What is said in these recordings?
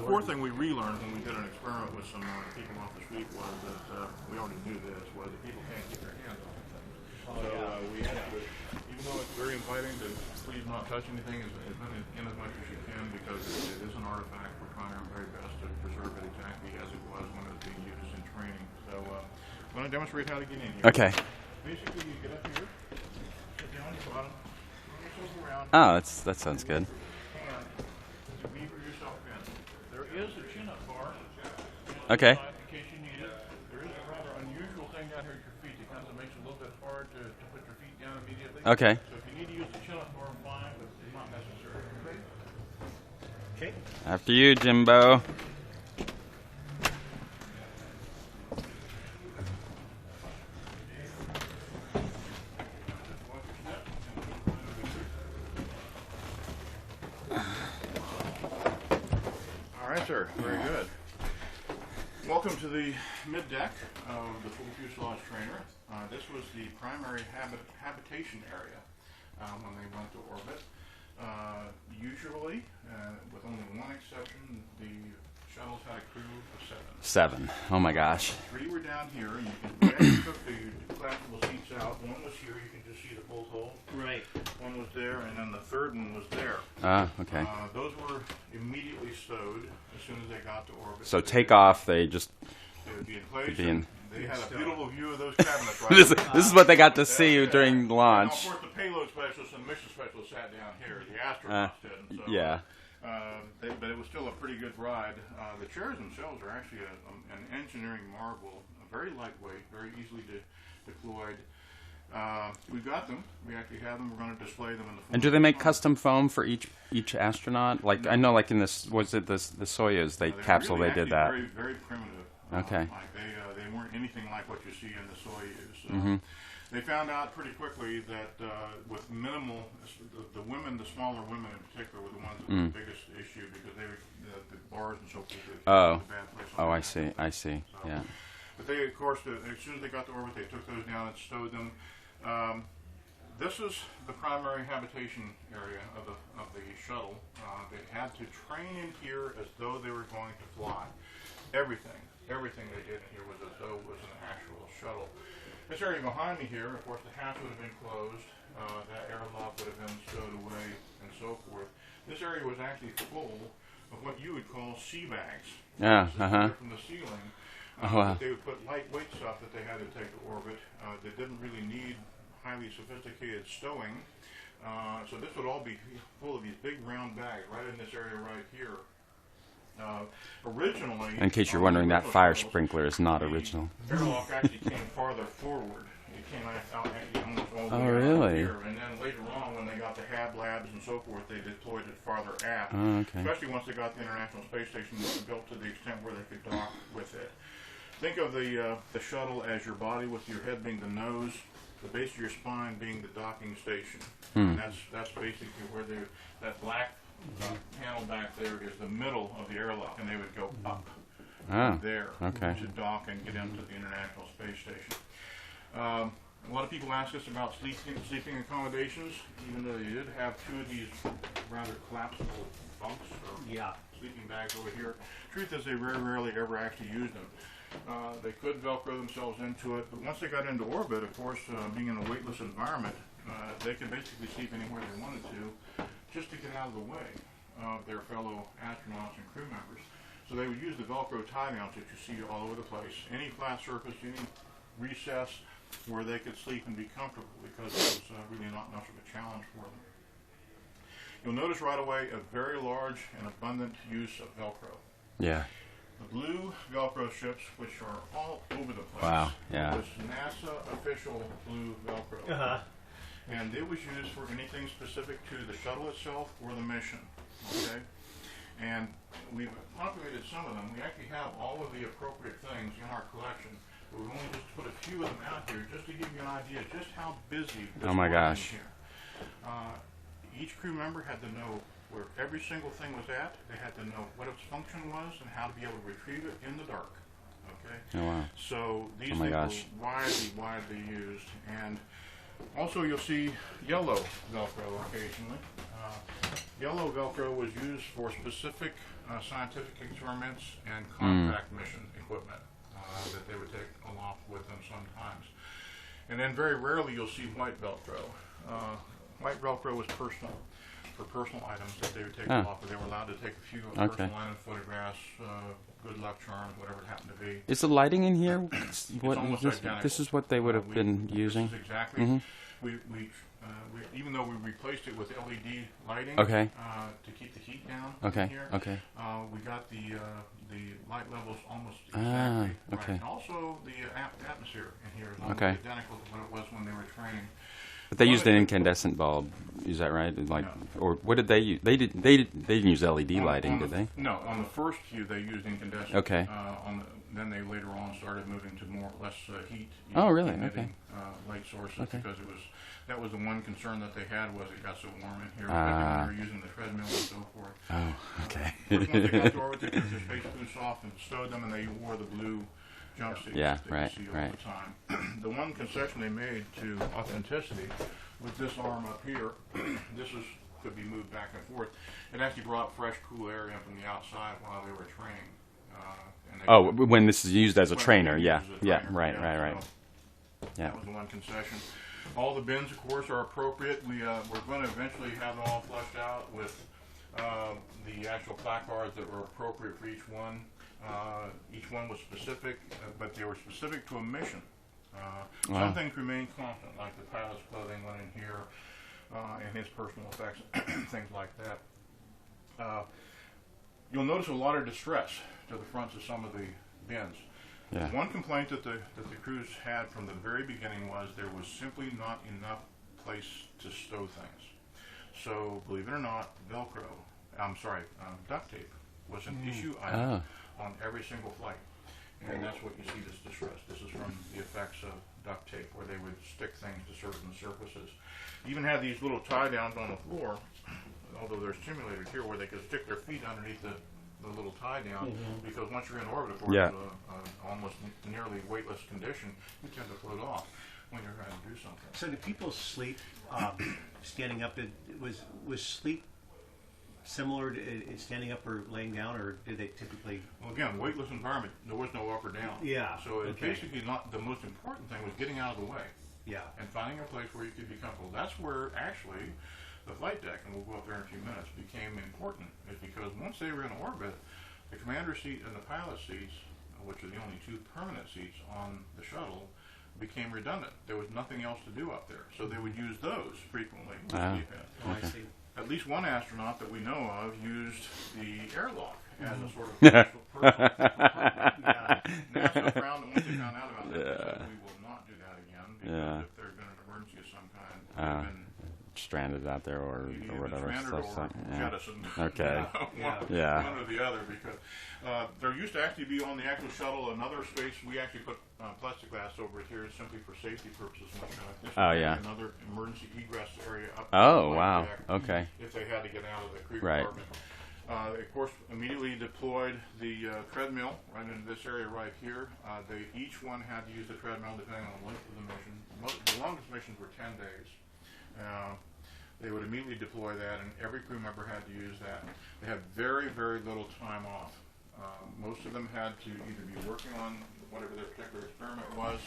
The fourth thing we relearned when we did an experiment with some people off the street was that we already knew this, was that people can't keep their hands on things. We had to, even though it's very inviting to please not touch anything in as much as you can, because it is an artifact, we're trying our very best to preserve it exactly as it was when it was being used in training. So I'm going to demonstrate how to get in here. Okay. Basically, you get up here, sit down on your bottom, turn yourself around. Oh, that sounds good. There is a chin-up bar. Okay. In case you need it. There is a rather unusual thing down here at your feet. It kind of makes it a little bit hard to put your feet down immediately. Okay. So if you need to use the chin-up bar, fine, but it's not necessary. Okay. After you, Jimbo. All right, sir. Very good. Welcome to the mid-deck of the full fuselage trainer. This was the primary habitation area when they went to orbit. Usually, with only one exception, the shuttles had a crew of 7. 7. Oh my gosh. 3 were down here, and you can took the collapsible seats out. One was here, you can just see the bolt hole. Right. One was there, and then the third one was there. Ah, okay. Those were immediately stowed as soon as they got to orbit. So takeoff, they just They would be in place. They had a beautiful view of those cabinets. Right this is what they got to see during launch. Now, of course, the payload specialists and mission specialists sat down here. The astronauts didn't. So, Yeah. but it was still a pretty good ride. The chairs themselves are actually an engineering marvel. Very lightweight, very easily deployed. We got them. We actually have them. We're going to display them in the. And do they make custom foam for each astronaut? Like I know, like in this, was it the Soyuz capsule? Really they did that. Very, very primitive. Okay. They weren't anything like what you see in the Soyuz. They found out pretty quickly that with minimal, the women, the smaller women in particular, were the ones that were the biggest issue because they were the bars and so forth. Oh. The bad place Oh, I see. I see. So, Yeah. But they, of course, as soon as they got to orbit, they took those down and stowed them. This is the primary habitation area of the shuttle. They had to train in here as though they were going to fly. Everything they did in here was as though it was an actual shuttle. This area behind me here, of course, the hatch would have been closed. That airlock would have been stowed away, and so forth. This area was actually full of what you would call sea bags. Yeah. From the ceiling. Oh, wow. They would put lightweight stuff that they had to take to orbit. They didn't really need highly sophisticated stowing. So this would all be full of these big round bags right in this area right here. Originally, In case you're wondering, that fire sprinkler is not original. The airlock actually came farther forward. It came out actually almost all the way out really? here. And then later on, when they got the HAB labs and so forth, they deployed it farther aft. Oh, okay. Especially once they got the International Space Station built to the extent where they could dock with it. Think of the shuttle as your body, with your head being the nose, the base of your spine being the docking station. And that's basically where that black panel back there is the middle of the airlock, and they would go up there to dock and get into the International Space Station. A lot of people ask us about sleeping accommodations, even though they did have 2 of these rather collapsible bunks or sleeping bags over here. Truth is, they very rarely ever actually used them. They could Velcro themselves into it, but once they got into orbit, of course, being in a weightless environment, they could basically sleep anywhere they wanted to, just to get out of the way of their fellow astronauts and crew members. So they would use the Velcro tie-downs that you see all over the place, any flat surface, any recess where they could sleep and be comfortable, because it was really not much of a challenge for them. You'll notice right away a very large and abundant use of Velcro. Yeah. The blue Velcro ships, which are all over the place. Wow, yeah. It was NASA official blue Velcro. And it was used for anything specific to the shuttle itself or the mission. Okay? And we've populated some of them. We actually have all of the appropriate things in our collection. But we've only just put a few of them out here just to give you an idea just how busy this Oh my was gosh. in here. Each crew member had to know where every single thing was at. They had to know what its function was and how to be able to retrieve it in the dark. Okay? Oh, wow. So these things were widely used. And also you'll see yellow Velcro occasionally. Yellow Velcro was used for specific scientific experiments and compact mission equipment that they would take along with them sometimes. And then very rarely you'll see white Velcro. White Velcro was personal, for personal items that they would take off, but they were allowed to take a few personal item photographs, good luck charms, whatever it happened to be. Is the lighting in here? Almost identical. This is what they would have been using? This is exactly. We even though we replaced it with LED lighting to keep the heat down in here, we got the light levels almost exactly right. And also the atmosphere in here is almost identical to what it was when they were training. But they used an incandescent bulb, is that right? Like, or what did they use? They didn't use LED lighting, did they? No, on the first few they used incandescent. Okay. Then they later on started moving to less heat. Oh, really? Emitting, light sources because that was the one concern that they had was it got so warm in here, especially when they were using the treadmill and so forth. Oh, okay. Once they got to orbit, they took their space too soft and stowed them, and they wore the blue jumpsuits that you see all the time. The one concession they made to authenticity with this arm up here, could be moved back and forth. It actually brought fresh, cool air in from the outside while they were training. When this is used as a trainer, right. So that was the one concession. All the bins, of course, are appropriate. We're going to eventually have it all flushed out with the actual placards that were appropriate for each one. Each one was specific, but they were specific to a mission. Some things remain constant, like the pilot's clothing went in here, and his personal effects, things like that. You'll notice a lot of distress to the fronts of some of the bins. One complaint that the crews had from the very beginning was there was simply not enough place to stow things. So, believe it or not, duct tape was an issue item on every single flight. And that's what you see this distress. This is from the effects of duct tape, where they would stick things to certain surfaces. Even had these little tie downs on the floor, although they're simulated here, where they could stick their feet underneath the little tie down, because once you're in orbit, of course, almost nearly weightless condition, you tend to float off when you're trying to do something. So did people sleep standing up? Was sleep similar to standing up or laying down, or did they typically? Well, again, weightless environment, there was no up or down. Yeah. So it's basically not the most important thing was getting out of the way. Yeah. And finding a place where you could be comfortable. That's where actually the flight deck, and we'll go up there in a few minutes, became important. Is because once they were in orbit, the commander seat and the pilot seats, which are the only two permanent seats on the shuttle, became redundant. There was nothing else to do up there, so they would use those frequently. I see. At least one astronaut that we know of used the airlock as a sort of personal NASA found once they found out about that, they said, we will not do that again, because if there's been an emergency of some kind, they've been stranded out there or whatever stuff. Jettisoned. Okay. One or the other, because there used to actually be on the actual shuttle another space. We actually put plexiglass over it here simply for safety purposes. Another emergency egress area up. Okay. If they had to get out of the crew compartment. Of course, immediately deployed the treadmill right into this area right here. Each one had to use the treadmill depending on the length of the mission. The longest missions were 10 days. They would immediately deploy that, and every crew member had to use that. They had very, very little time off. Most of them had to either be working on whatever their particular experiment was,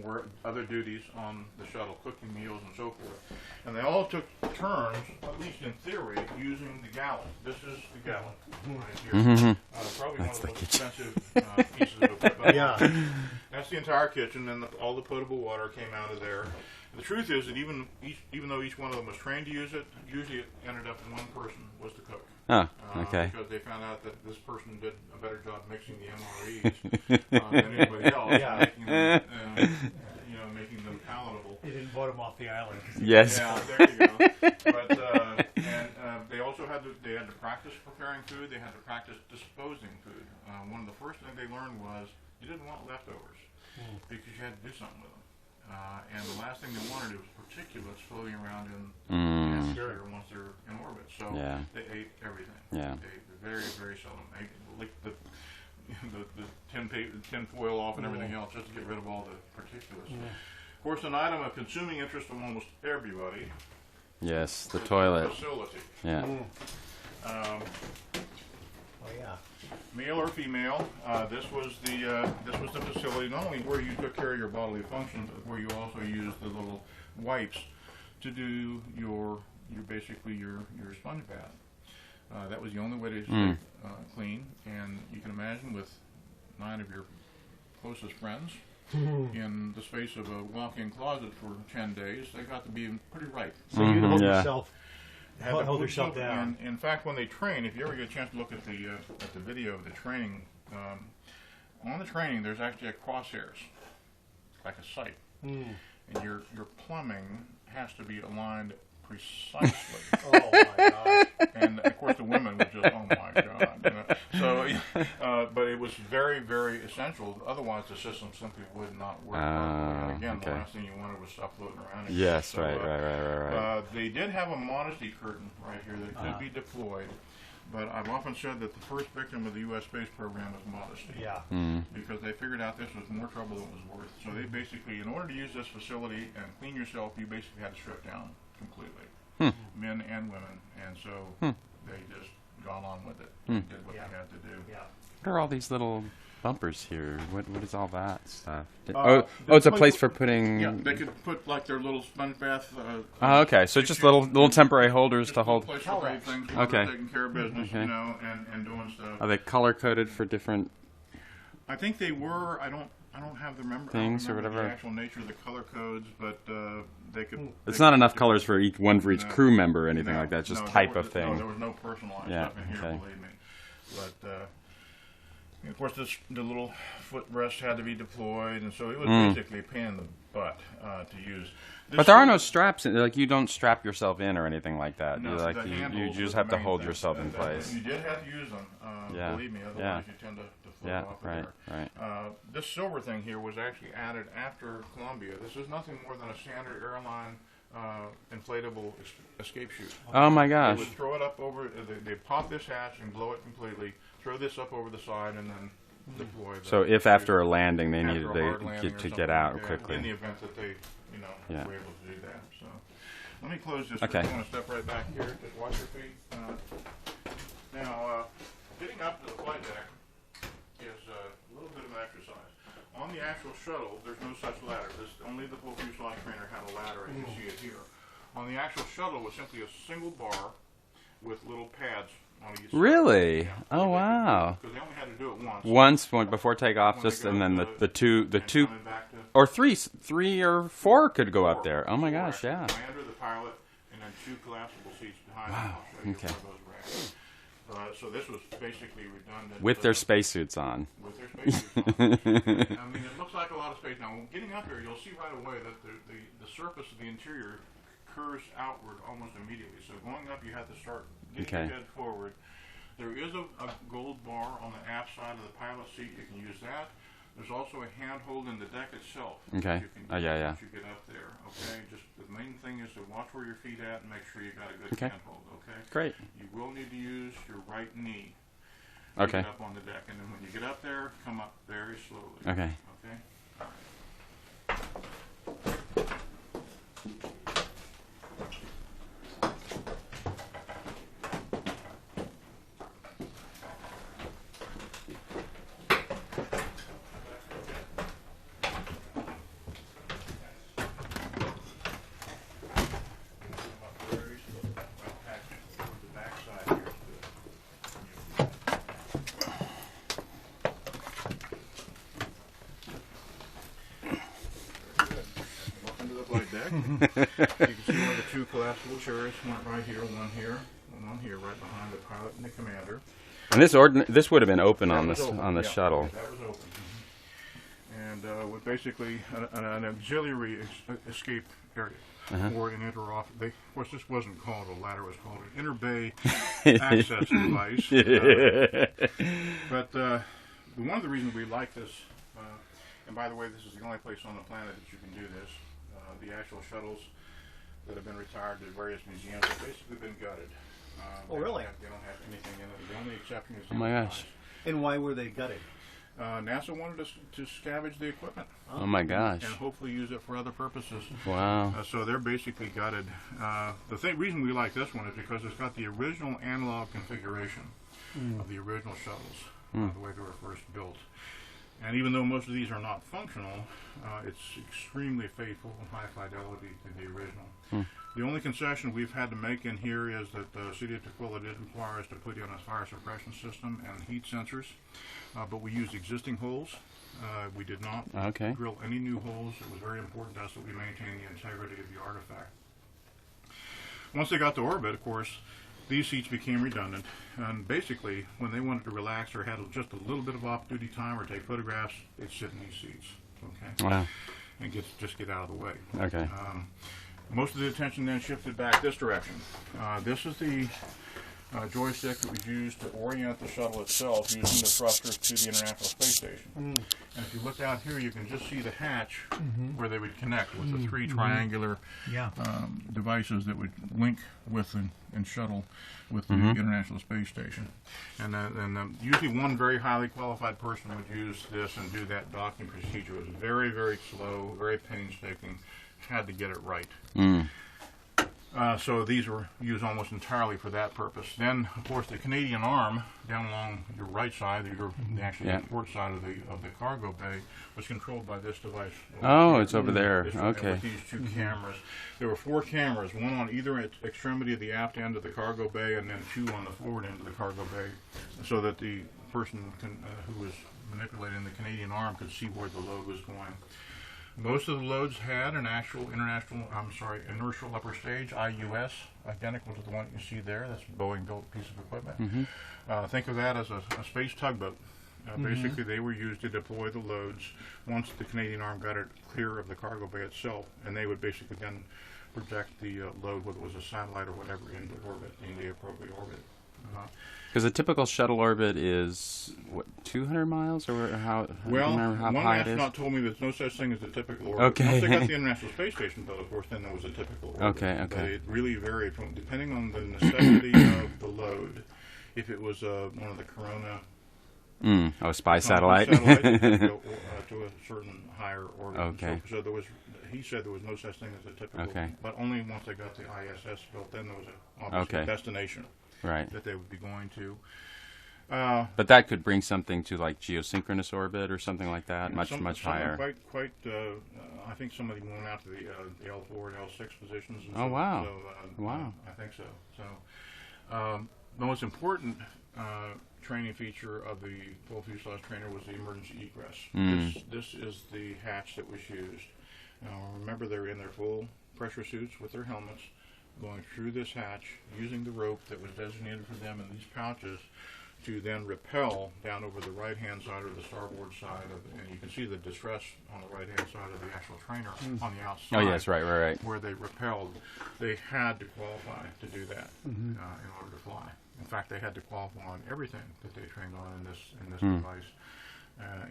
or other duties on the shuttle, cooking meals and so forth. And they all took turns, at least in theory, using the gallon. This is the gallon right here. Probably one of the most expensive pieces of equipment. That's the entire kitchen, and all the potable water came out of there. The truth is that even though each one of them was trained to use it, usually it ended up in one person was the cook. Because they found out that this person did a better job mixing the MREs than anybody else, making them palatable. They didn't vote them off the island. Yes. Yeah, there you go. But they also had to practice preparing food. They had to practice disposing food. One of the first things they learned was you didn't want leftovers because you had to do something with them. And the last thing they wanted was particulates floating around in the atmosphere once they're in orbit. So they ate everything. They ate very, very seldom. They licked the tin foil off and everything else just to get rid of all the particulates. Of course, an item of consuming interest to almost everybody Yes, the to toilet. facility. Yeah. Oh yeah. Male or female, this was the facility not only where you took care of your bodily functions, but where you also used the little wipes to do your basically your sponge bath. That was the only way to stay clean, and you can imagine with 9 of your closest friends in the space of a walk-in closet for 10 days, they got to be pretty ripe. So you hold yeah. yourself, Had to hold put yourself something- down. In fact, when they train, if you ever get a chance to look at the video of the training, on the training there's actually a crosshairs, like a sight, and your plumbing has to be aligned precisely. Oh my gosh. And of course the women were just, oh my God. You know? So, but it was very, very essential. Otherwise, the system simply would not work. And again, okay. the last thing you wanted was stuff floating around. Yes, So, right. they did have a modesty curtain right here that could be deployed. But I've often said that the first victim of the U.S. space program was modesty. Yeah. Because they figured out this was more trouble than it was worth. So they basically, in order to use this facility and clean yourself, you basically had to strip down completely. Men and women. And so they just got on with it. Did what they had to do. Yeah. What are all these little bumpers here? What is all that stuff? The It's a place place for- for putting. Yeah, they could put like their little sponge bath. Oh, okay. So just little temporary holders just to a little hold. place to hold things while Okay. they're taking care of business, Okay. you know, and doing stuff. Are they color coded for different? I think they were. I don't have the Things or I don't remember whatever. the actual nature of the color codes, but they could. It's they not could enough do- colors for each one for each No. crew member or anything No, like that. It's just no, type there of was- No, there thing. was no personalized Yeah, stuff in here, okay. believe me. But of course, the little footrest had to be deployed, and so it was basically a pain in the butt to use. But there are no straps. Like you don't strap yourself in or anything like that. No, Like the you handholds was just the have to main hold thing. yourself in place. You did have to use them, Yeah, believe me, otherwise yeah. you tend to float Yeah, off of right, there. right. This silver thing here was actually added after Columbia. This is nothing more than a standard airline inflatable escape chute. Oh my They gosh. would throw it up over, they pop this hatch and blow it completely, throw this up over the side, and then deploy the So if after a landing they after needed a hard landing to or get something out like that, quickly. in the event that they, Yeah. were able to do that. So let me close this. Okay. I want to step right back here. Just watch your feet. Now, getting up to the flight deck is a little bit of an exercise. On the actual shuttle, there's no such ladder. Only the full fuselage trainer had a ladder, as you see it here. On the actual shuttle was simply a single bar with little pads on each side. Really? Yeah. Oh wow. Because they only had to do it Once before takeoff, When they just go and then to the two and coming back to or three or four could go up there. Oh my four gosh, yeah. actually. Commander, the pilot, and then 2 collapsible seats behind them. I'll show you Okay. one of those racks. So this was basically redundant. With their spacesuits on. With their spacesuits on. I mean, it looks like a lot of space. Now, getting up here, you'll see right away that the surface of the interior curves outward almost immediately. So going up, you have to start getting Okay. your head forward. There is a gold bar on the aft side of the pilot seat. You can use that. There's also a handhold in the deck itself. Okay. You can Oh, yeah, yeah. once you get up there. Okay. Just the main thing is to watch where your feet at and make sure you got a good Okay. handhold. Okay. Great. You will need to use your right knee to Okay. get up on the deck, and then when you get up there, come up very slowly. Okay. Okay. All right. Very slowly. Well, actually, toward the back side here is good. Welcome to the flight deck. You can see one of the 2 collapsible chairs, one right here, one here, right behind the pilot and the commander. And this would have been open on That was this open. on the Yeah, shuttle. That was open. And with basically an auxiliary escape area. Or an inter-off. Of course, this wasn't called a ladder; it was called an inter-bay access device. But one of the reasons we like this, and by the way, this is the only place on the planet that you can do this. The actual shuttles that have been retired to various museums have basically been gutted. Oh, really? They don't have anything in it. The only exception is the Oh my inside. gosh. And why were they gutted? NASA wanted to scavenge the equipment Oh my gosh. and hopefully use it for other purposes. Wow. So they're basically gutted. The reason we like this one is because it's got the original analog configuration of the original shuttles, the way they were first built. And even though most of these are not functional, it's extremely faithful and high fidelity to the original. The only concession we've had to make in here is that the city of Tukwila did require us to put in a fire suppression system and heat sensors, but we used existing holes. We did not drill any new holes. It was very important to us that we maintain the integrity of the artifact. Once they got to orbit, of course, these seats became redundant, and basically, when they wanted to relax or had just a little bit of off-duty time or take photographs, they'd sit in these seats, okay, Wow. and just get out of the way. Okay. Most of the attention then shifted back this direction. This is the joystick that was used to orient the shuttle itself using the thrusters to the International Space Station. And if you look out here, you can just see the hatch where they would connect with the three triangular devices that would link with and shuttle with the International Space Station. And usually one very highly qualified person would use this and do that docking procedure. It was very, very slow, very painstaking. Had to get it right. So these were used almost entirely for that purpose. Then, of course, the Canadian arm down along your right side, actually the port side of the cargo bay, was controlled by this device. Oh, it's over there. Okay. With these two cameras. There were 4 cameras, one on either extremity of the aft end of the cargo bay, and then 2 on the forward end of the cargo bay, so that the person who was manipulating the Canadian arm could see where the load was going. Most of the loads had an actual inertial upper stage, IUS, identical to the one you see there. That's a Boeing-built piece of equipment. Think of that as a space tugboat. Basically, they were used to deploy the loads once the Canadian arm got it clear of the cargo bay itself, and they would basically then project the load, whether it was a satellite or whatever, into orbit, in the appropriate orbit. Because a typical shuttle orbit is, what, 200 miles? Or how, well, do you remember how one high it is? astronaut told me there's no such thing as a typical orbit. Okay. Once they got the International Space Station built, of course, then there was a typical orbit. Okay. But it really varied depending on the necessity of the load. If it was one of the Corona... spy satellite. To a certain higher orbit. Okay. So he said there was no such thing as a typical, but only once they got the ISS built, then there was obviously a destination. Right. That they would be going to. But that could bring something to like geosynchronous orbit or something like that, much higher. Quite. I think some of them went out to the L4 and L6 positions. And wow! So, wow! I think so. So the most important training feature of the full fuselage trainer was the emergency egress. This is the hatch that was used. Now remember, they're in their full pressure suits with their helmets, going through this hatch, using the rope that was designated for them in these pouches to then rappel down over the right-hand side or the starboard side, and you can see the distress on the right-hand side of the actual trainer on the outside. Oh, yes, right. Where they rappelled. They had to qualify to do that in order to fly. In fact, they had to qualify on everything that they trained on in this device.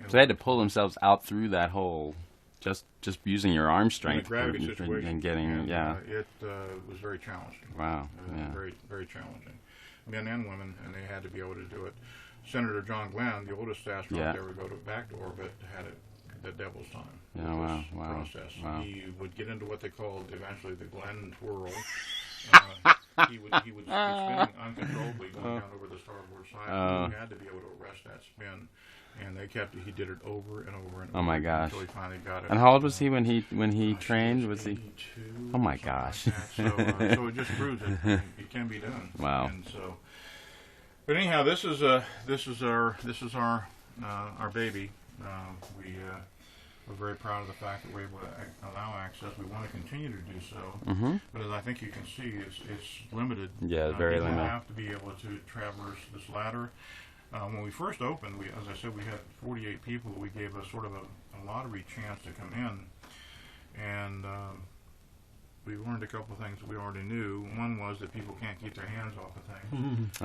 So they had to pull themselves out through that hole. Just using your arm strength gravity situation, and getting it was very challenging. Wow, very, very challenging. Men and women, and they had to be able to do it. Senator John Glenn, the oldest astronaut that would go back to orbit, had it the devil's time. Wow. Process. Wow. He would get into what they called eventually the Glenn twirl. He would be spinning uncontrollably going down over the starboard side. He had to be able to arrest that spin. And he did it over and over and over. Oh my gosh! Until he finally got it. And how old was he when he trained? Was he? 82, Oh my gosh! Like so it just proves that it can be done. Wow. And so, but anyhow, this is our baby. We're very proud of the fact that we're able to allow access. We want to continue to do so. But as I think you can see, it's limited. Yeah, very limited. We have to be able to traverse this ladder. When we first opened, as I said, we had 48 people. We gave a sort of a lottery chance to come in, and we learned a couple of things that we already knew. One was that people can't keep their hands off of things.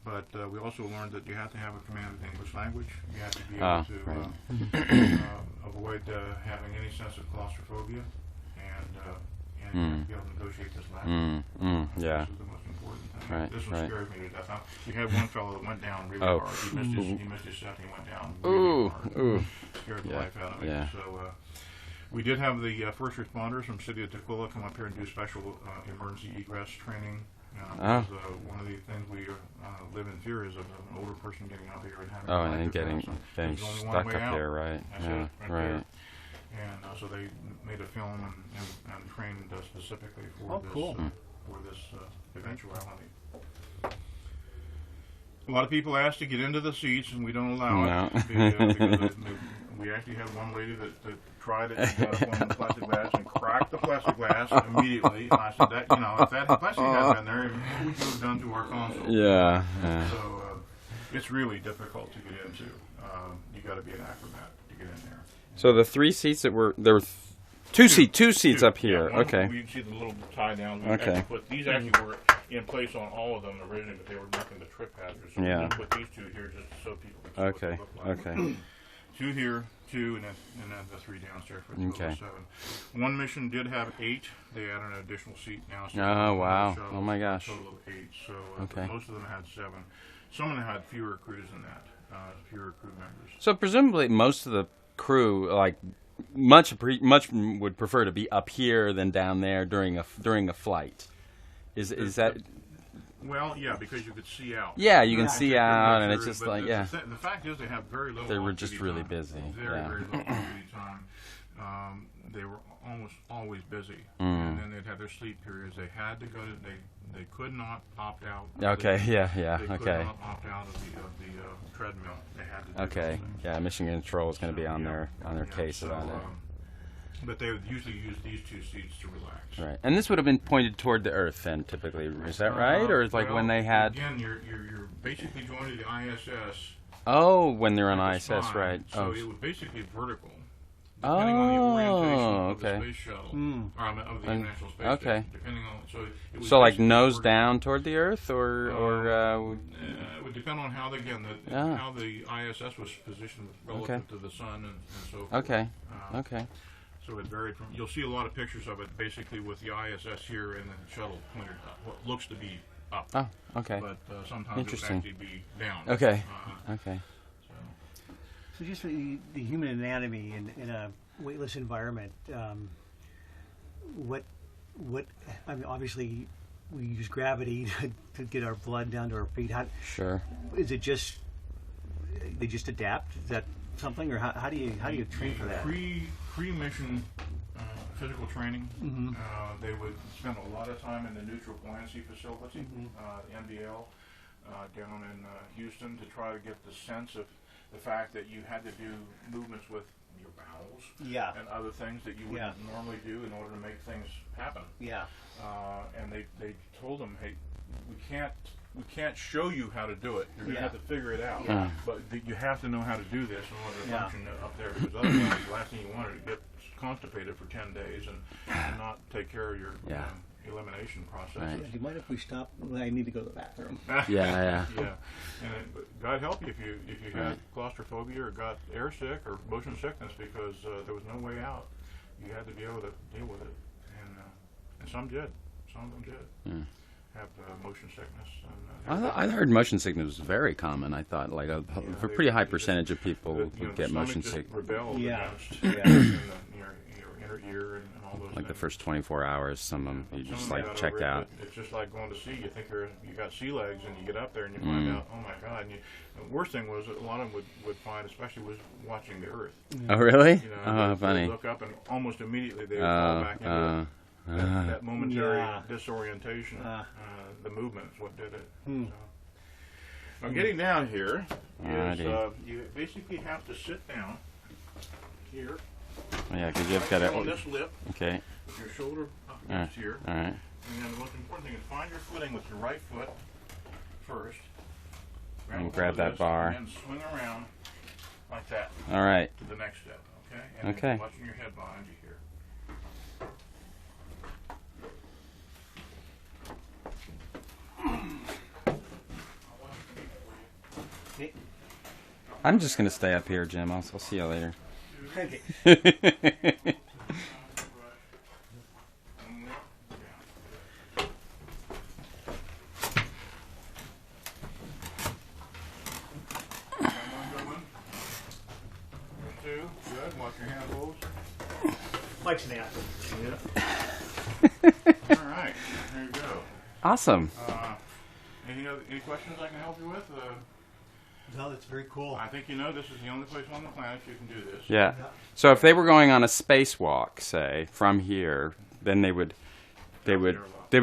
But we also learned that you have to have a command of English language. You have to be able to avoid having any sense of claustrophobia, and you have to be able to negotiate this ladder. This is the most important important thing. Right, This one right. scares me to death. You had one fellow that went down really Oh. hard. He missed his set. He went down really hard. Ooh. Scared the Yeah, life out of me. yeah. So we did have the first responders from City of Tukwila come up here and do special emergency egress training. Because, one of the things we live in fear is of an older person getting out here and having Oh, a life and getting defense. There's only one stuck way up out. there, right? That's Yeah, it, right. there. And so they made a film and trained specifically for this eventuality. A lot of people ask to get into the seats, and we don't allow it. Because we actually had one lady that tried it and got up on the plastic glass and cracked the plastic glass immediately. And I said, that, if that plastic had been there, what would you have done to our console? Yeah. So it's really difficult to get into. You got to be an acrobat to get in there. So the 3 seats that were there were two seats up here. Yeah, Okay. You can see the little tie down. Okay. These actually were in place on all of them originally, but they were making the trip hazard. So Yeah. we put these 2 here just so people can see what they Okay. look like. Okay. 2 here, 2, and then the 3 downstairs for a total Okay. of 7. One mission did have 8. They added an additional seat now. So Oh, on the wow. shuttle, Oh, my gosh. A total of 8. So Okay. most of them had 7. Some of them had fewer crews than that. Fewer crew members. So presumably most of the crew, like much would prefer to be up here than down there during a flight. Is that? Well, yeah, because you could see out. Yeah, you can Yeah. see out, and it's just But like the fact is, they have very little. They were off-duty just really time. busy, Very, yeah. very little off-duty time. They were almost always busy, Mm. and then they'd have their sleep periods. They had to go to. They could not opt out. Okay, yeah, They could okay. not opt out of the treadmill. They had to. Do Okay, those things. yeah, Mission Control is going to be on Yeah, their yeah, case so, about it. But they would usually use these 2 seats to relax. Right, and this would have been pointed toward the Earth then, typically. Is that right, or it's like when they had? Again, you're basically going to the ISS. Oh, when they're on at the ISS, spine, right? So Oh, it was basically vertical. Depending on the orientation of okay. the space shuttle, of the International Space okay. Station. Depending on, it was so like basically nose vertical. down toward the Earth, or It would depend on how how the ISS was positioned relative to the sun and so forth. okay, Uh, okay. So it varied from. You'll see a lot of pictures of it, basically with the ISS here and the shuttle pointed up. What looks to be up, Oh, okay, but sometimes it would Interesting. actually be down. okay, Uh, okay. so. So just the human anatomy in a weightless environment, what I mean, obviously we use gravity to get our blood down to our feet. How Sure. is it? Just they just adapt? Is that something, or how do you train for that? Pre-mission physical training, they would spend a lot of time in the neutral buoyancy facility, NBL, down in Houston, to try to get the sense of the fact that you had to do movements with your bowels Yeah. and other things that you wouldn't normally do in order to make things happen. Yeah. And they told them, hey, we can't show you how to do it. You're going to have to figure it out. Yeah. But you have to know how to do this in order to Yeah. function up there, because otherwise the last thing you want is to get constipated for 10 days and not take care of your elimination processes. Right. Do you mind if we stop? I need to go to the bathroom. Yeah. Yeah, but God help you if you had claustrophobia or got air sick or motion sickness, because there was no way out. You had to be able to deal with it, and some did. Some of them did have motion sickness. And, I heard motion sickness was very common. I thought like a pretty high percentage of people would get motion sick. Rebelled Yeah. against Yeah. your inner ear and all those Like the things. first 24 hours, some of them you Some just of them like got checked over it, out. but it's just like going to sea. You think you got sea legs, and you get up there and you find out, oh my God! And the worst thing was that a lot of them would find, especially was watching the Earth. Oh, really? You know, Oh, they'd funny. look up and almost immediately they would fall back into that momentary Yeah. disorientation. The movement is what did it. Hmm. So. Now, getting down here is Alrighty. you basically have to sit down here. Yeah, because you've got on to. this lip Okay. with your shoulder up against here. All right. And then the most important thing is find your footing with your right foot first. And hold grab of that this, bar. And then swing around like that All right. to the next step, okay? And Okay. then watching your head behind you here. I'm just gonna stay up here, Jim. I'll see you later. Okay. your hand holds. Mike's an athlete. Yeah. All right. There you go. Awesome. Any questions I can help you with? No, that's very cool. I think you know this is the only place on the planet you can do this. Yeah. So if they were going on a spacewalk, say, from here, then they would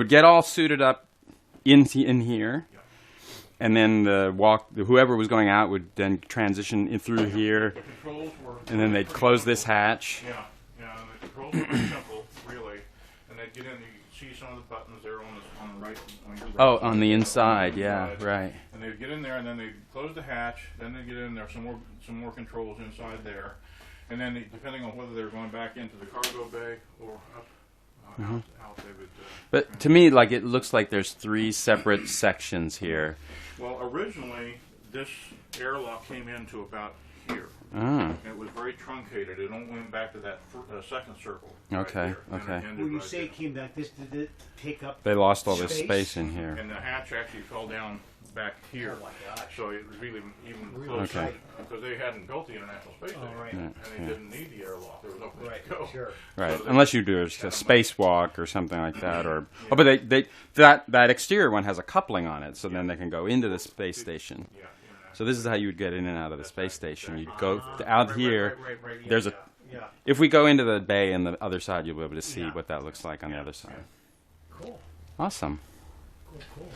get all suited up in here, and then whoever was going out would then transition in through here, The controls were and then they'd close this hatch. Yeah, the controls were pretty simple, really. And they'd get in, you see some of the buttons there on the right. Oh, on the inside, yeah, right. And they'd get in there, and then they'd close the hatch. Then they'd get in there, some more controls inside there. And then, depending on whether they were going back into the cargo bay or up, out, they would. But to me, like, it looks like there's 3 separate sections here. Well, originally, this airlock came into about here. Ah. And it was very truncated. It only went back to that second circle. Okay, right okay. When you say it came back, did it take up? They lost all this space in here. And the hatch actually fell down back here. Oh my gosh. So it was really even Really closer. Okay. Because they hadn't built the International Space Station. Oh, right. And they didn't need the airlock. There was no place to go. Sure. Right, So they unless you do a spacewalk or something like that, or oh, but that exterior one has a coupling on it, so then they can go into the space station. Yeah, So this is how you would get in and out of the space station. You'd go out here. Right. Yeah, There's a. Yeah. If we go into the bay on the other side, you'll be able to see Yeah. what that looks like on the other side. Cool. Awesome. Cool.